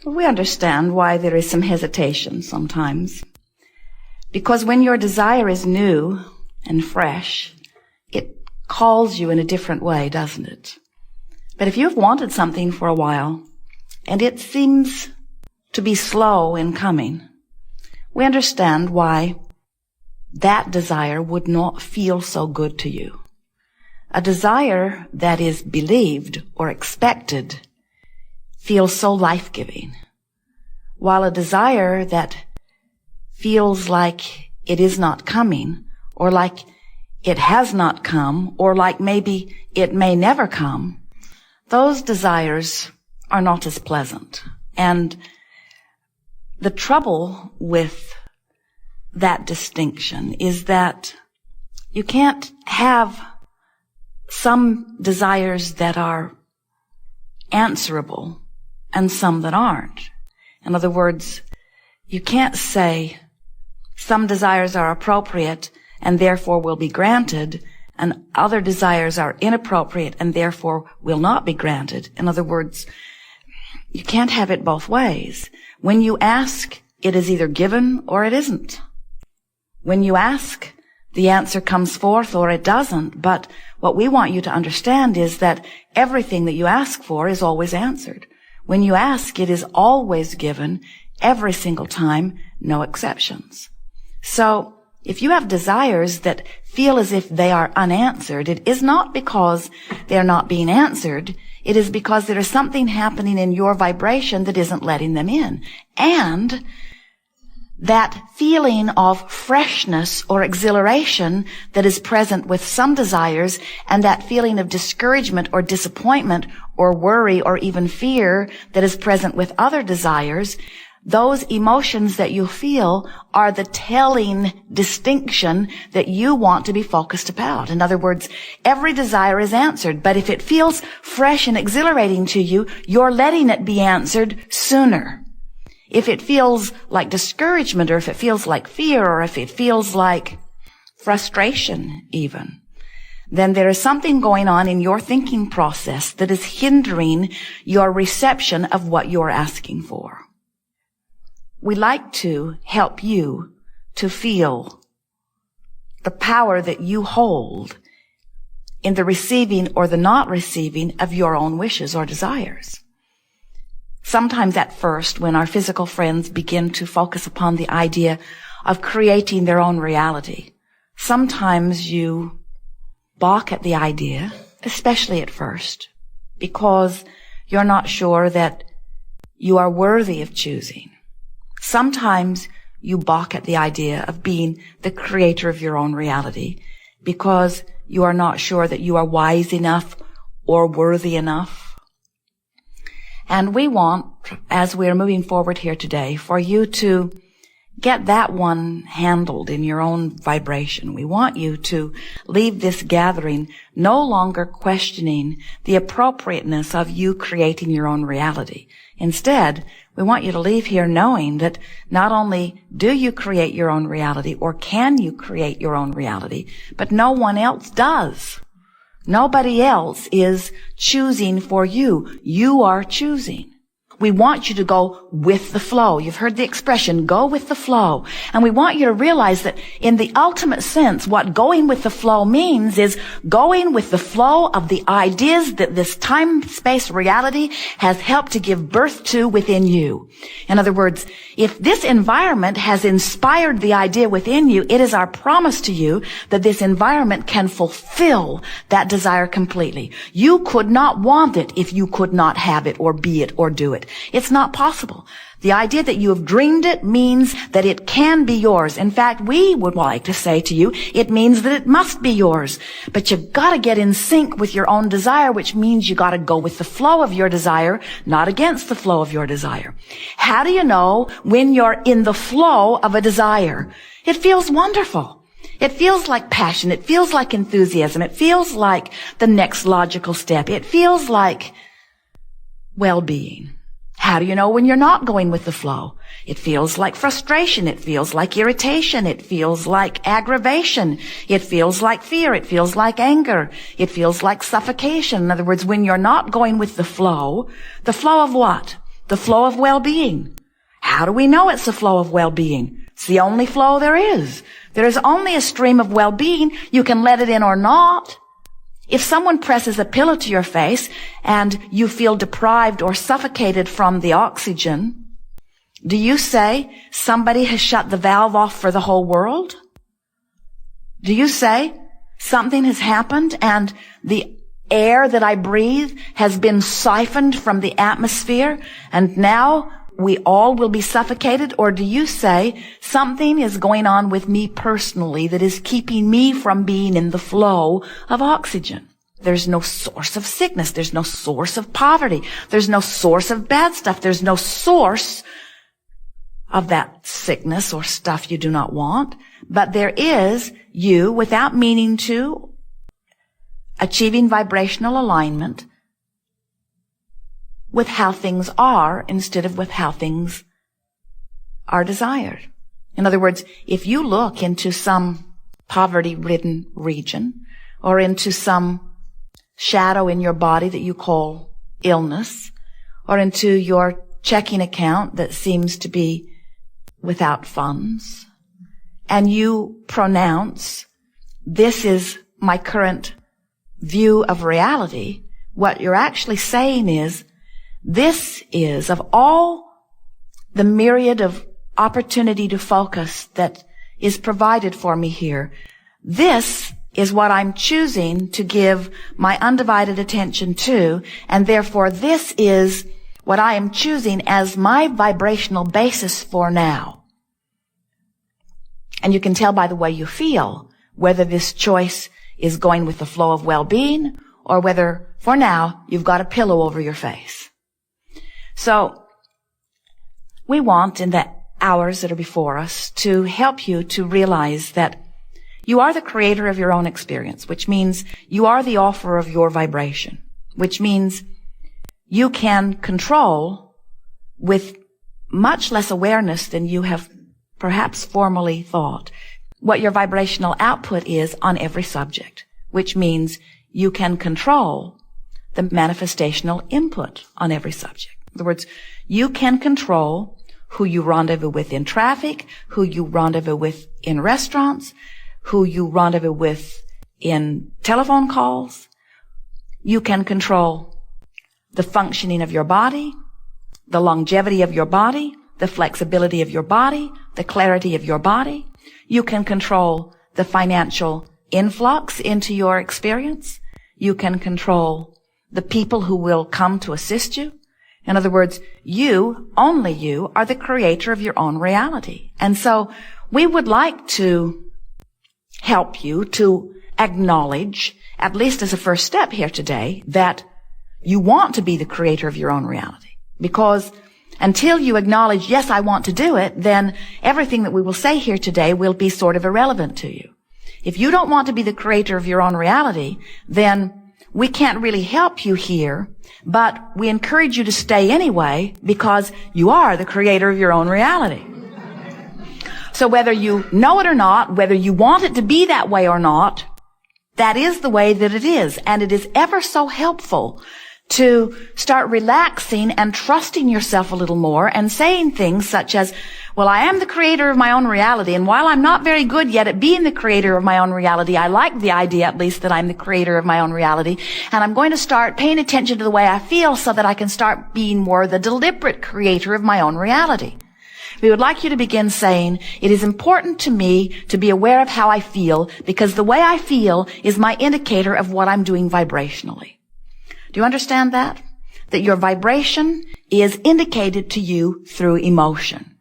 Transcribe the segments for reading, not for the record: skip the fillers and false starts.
We understand why there is some hesitation sometimes. Because when your desire is new and fresh, it calls you in a different way, doesn't it? But if you've wanted something for a while, and it seems to be slow in coming, we understand why that desire would not feel so good to you. A desire that is believed or expected feels so life-giving, while a desire that feels like it is not coming, or like it has not come, or like maybe it may never come, those desires are not as pleasant. And the trouble with that distinction is that you can't have some desires that are answerable and some that aren't. In other words, you can't say some desires are appropriate and therefore will be granted, and other desires are inappropriate and therefore will not be granted. In other words, you can't have it both ways. When you ask, it is either given or it isn't. When you ask, the answer comes forth or it doesn't. But what we want you to understand is that everything that you ask for is always answered. When you ask, it is always given, every single time, no exceptions. So, if you have desires that feel as if they are unanswered, it is not because they're not being answered. It is because there is something happening in your vibration that isn't letting them in. And that feeling of freshness or exhilaration that is present with some desires, and that feeling of discouragement or disappointment or worry or even fear that is present with other desires, those emotions that you feel are the telling distinction that you want to be focused about. In other words, every desire is answered, but if it feels fresh and exhilarating to you, you're letting it be answered sooner. If it feels like discouragement, or if it feels like fear, or if it feels like frustration even, then there is something going on in your thinking process that is hindering your reception of what you're asking for. We like to help you to feel the power that you hold in the receiving or the not receiving of your own wishes or desires. Sometimes at first, when our physical friends begin to focus upon the idea of creating their own reality, sometimes you balk at the idea, especially at first, because you're not sure that you are worthy of choosing. Sometimes you balk at the idea of being the creator of your own reality because you are not sure that you are wise enough or worthy enough. And we want, as we're moving forward here today, for you to get that one handled in your own vibration. We want you to leave this gathering no longer questioning the appropriateness of you creating your own reality. Instead, we want you to leave here knowing that not only do you create your own reality, or can you create your own reality, but no one else does. Nobody else is choosing for you. You are choosing. We want you to go with the flow. You've heard the expression, go with the flow. And we want you to realize that in the ultimate sense, what going with the flow means is going with the flow of the ideas that this time-space reality has helped to give birth to within you. In other words, if this environment has inspired the idea within you, it is our promise to you that this environment can fulfill that desire completely. You could not want it if you could not have it or be it or do it. It's not possible. The idea that you have dreamed it means that it can be yours. In fact, we would like to say to you, it means that it must be yours. But you've got to get in sync with your own desire, which means you got to go with the flow of your desire, not against the flow of your desire. How do you know when you're in the flow of a desire? It feels wonderful. It feels like passion. It feels like enthusiasm. It feels like the next logical step. It feels like well-being. How do you know when you're not going with the flow? It feels like frustration. It feels like irritation. It feels like aggravation. It feels like fear. It feels like anger. It feels like suffocation. In other words, when you're not going with the flow of what? the flow of well-being. How do we know it's the flow of well-being? It's the only flow there is. There is only a stream of well-being. You can let it in or not. If someone presses a pillow to your face and you feel deprived or suffocated from the oxygen, do you say somebody has shut the valve off for the whole world? Do you say something has happened and the air that I breathe has been siphoned from the atmosphere and now we all will be suffocated? Or do you say something is going on with me personally that is keeping me from being in the flow of oxygen? There's no source of sickness. There's no source of poverty. There's no source of bad stuff. There's no source of that sickness or stuff you do not want. But there is you, without meaning to, achieving vibrational alignment with how things are instead of with how things are desired. In other words, if you look into some poverty-ridden region or into some shadow in your body that you call illness or into your checking account that seems to be without funds, and you pronounce, this is my current view of reality, what you're actually saying is, this is, of all the myriad of opportunity to focus that is provided for me here, this is what I'm choosing to give my undivided attention to, and therefore this is what I am choosing as my vibrational basis for now. And you can tell by the way you feel whether this choice is going with the flow of well-being or whether, for now, you've got a pillow over your face. So, we want, in the hours that are before us, to help you to realize that you are the creator of your own experience, which means you are the author of your vibration, which means you can control with much less awareness than you have perhaps formerly thought what your vibrational output is on every subject, which means you can control the manifestational input on every subject. In other words, you can control who you rendezvous with in traffic, who you rendezvous with in restaurants, who you rendezvous with in telephone calls. You can control the functioning of your body, the longevity of your body, the flexibility of your body, the clarity of your body. You can control the financial influx into your experience. You can control the people who will come to assist you. In other words, you, only you, are the creator of your own reality. And so we would like to help you to acknowledge, at least as a first step here today, that you want to be the creator of your own reality. Because until you acknowledge, yes, I want to do it, then everything that we will say here today will be sort of irrelevant to you. If you don't want to be the creator of your own reality, then we can't really help you here, but we encourage you to stay anyway because you are the creator of your own reality. So whether you know it or not, whether you want it to be that way or not, that is the way that it is. And it is ever so helpful to start relaxing and trusting yourself a little more and saying things such as, well, I am the creator of my own reality, and while I'm not very good yet at being the creator of my own reality, I like the idea at least that I'm the creator of my own reality, and I'm going to start paying attention to the way I feel so that I can start being more the deliberate creator of my own reality. We would like you to begin saying, it is important to me to be aware of how I feel because the way I feel is my indicator of what I'm doing vibrationally. Do you understand that? That your vibration is indicated to you through emotion.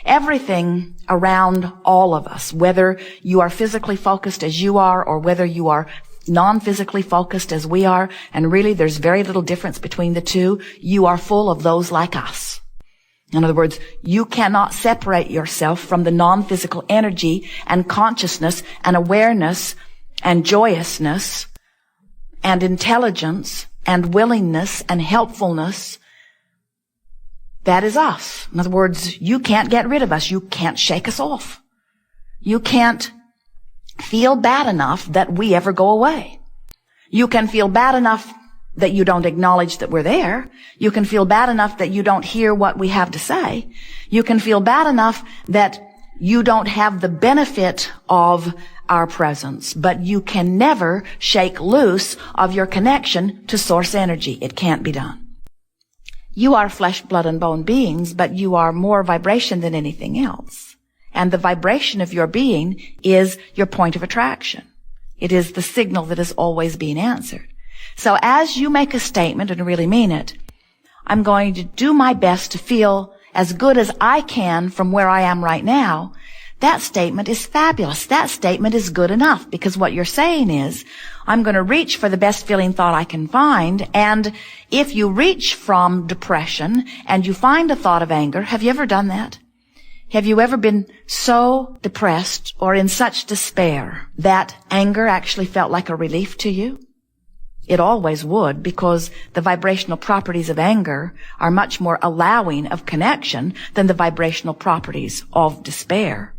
Everything around all of us, whether you are physically focused as you are or whether you are non-physically focused as we are, and really there's very little difference between the two, you are full of those like us. In other words, you cannot separate yourself from the non-physical energy and consciousness and awareness and joyousness and intelligence and willingness and helpfulness. That is us. In other words, you can't get rid of us. You can't shake us off. You can't feel bad enough that we ever go away. You can feel bad enough that you don't acknowledge that we're there. You can feel bad enough that you don't hear what we have to say. You can feel bad enough that you don't have the benefit of our presence, but you can never shake loose of your connection to source energy. It can't be done. You are flesh, blood, and bone beings, but you are more vibration than anything else. And the vibration of your being is your point of attraction. It is the signal that is always being answered. So as you make a statement and really mean it, I'm going to do my best to feel as good as I can from where I am right now. That statement is fabulous. That statement is good enough, because what you're saying is, I'm going to reach for the best feeling thought I can find. And if you reach from depression and you find a thought of anger, have you ever done that? Have you ever been so depressed or in such despair that anger actually felt like a relief to you? It always would, because the vibrational properties of anger are much more allowing of connection than the vibrational properties of despair.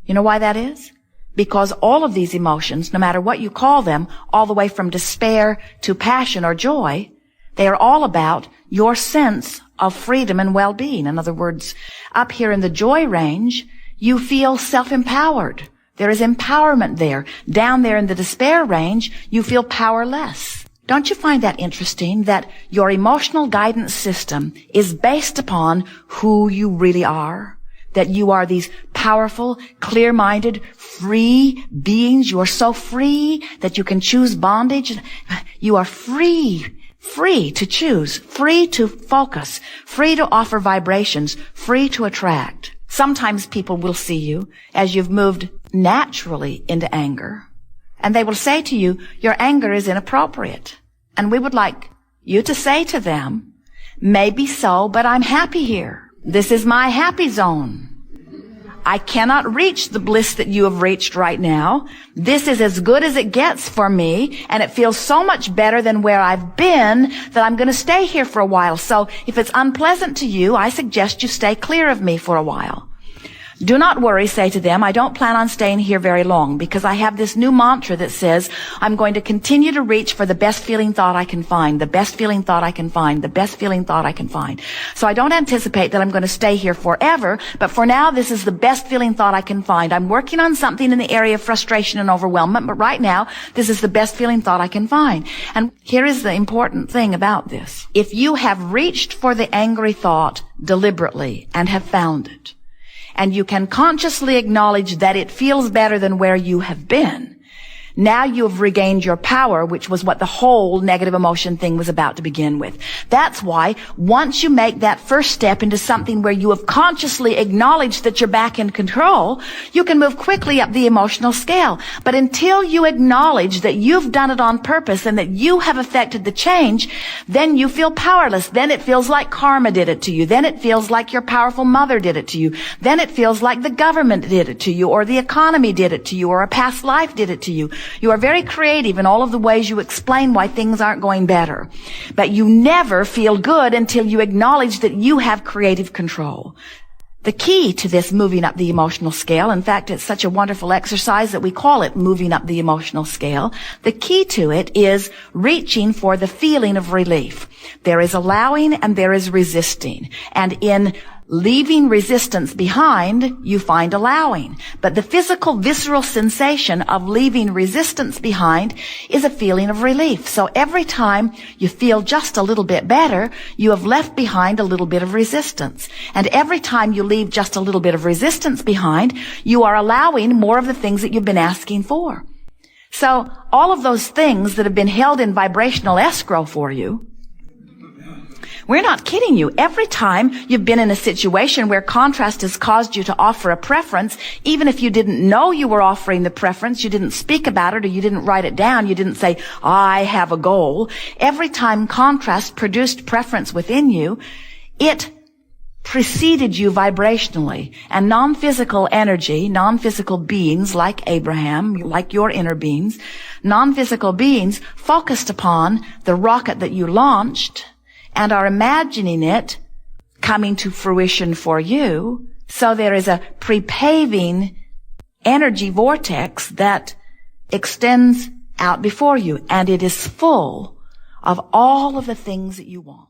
You know why that is? Because all of these emotions, no matter what you call them, all the way from despair to passion or joy, they are all about your sense of freedom and well-being. In other words, up here in the joy range, you feel self-empowered. There is empowerment there. Down there in the despair range, you feel powerless. Don't you find that interesting, that your emotional guidance system is based upon who you really are? That you are these powerful, clear-minded, free beings. You are so free that you can choose bondage. You are free to choose, free to focus, free to offer vibrations, free to attract. Sometimes people will see you as you've moved naturally into anger, and they will say to you, your anger is inappropriate. And we would like you to say to them, maybe so, but I'm happy here. This is my happy zone. I cannot reach the bliss that you have reached right now. This is as good as it gets for me, and it feels so much better than where I've been that I'm going to stay here for a while. So if it's unpleasant to you, I suggest you stay clear of me for a while. Do not worry, say to them, I don't plan on staying here very long, because I have this new mantra that says I'm going to continue to reach for the best feeling thought I can find, the best feeling thought I can find, the best feeling thought I can find. So I don't anticipate that I'm going to stay here forever, but for now this is the best feeling thought I can find. I'm working on something in the area of frustration and overwhelmment, but right now this is the best feeling thought I can find. And here is the important thing about this. If you have reached for the angry thought deliberately and have found it, and you can consciously acknowledge that it feels better than where you have been, now you have regained your power, which was what the whole negative emotion thing was about to begin with. That's why once you make that first step into something where you have consciously acknowledged that you're back in control, you can move quickly up the emotional scale. But until you acknowledge that you've done it on purpose and that you have affected the change, then you feel powerless. Then it feels like karma did it to you. Then it feels like your powerful mother did it to you. Then it feels like the government did it to you, or the economy did it to you, or a past life did it to you. You are very creative in all of the ways you explain why things aren't going better. But you never feel good until you acknowledge that you have creative control. The key to this moving up the emotional scale, in fact, it's such a wonderful exercise that we call it moving up the emotional scale. The key to it is reaching for the feeling of relief. There is allowing and there is resisting. And in leaving resistance behind, you find allowing. But the physical, visceral sensation of leaving resistance behind is a feeling of relief. So every time you feel just a little bit better, you have left behind a little bit of resistance. And every time you leave just a little bit of resistance behind, you are allowing more of the things that you've been asking for. So all of those things that have been held in vibrational escrow for you, we're not kidding you. Every time you've been in a situation where contrast has caused you to offer a preference, even if you didn't know you were offering the preference, you didn't speak about it, or you didn't write it down, you didn't say, I have a goal. Every time contrast produced preference within you, it preceded you vibrationally. And non-physical energy, non-physical beings like Abraham, like your inner beings, non-physical beings focused upon the rocket that you launched and are imagining it coming to fruition for you. So there is a pre-paving energy vortex that extends out before you, and it is full of all of the things that you want.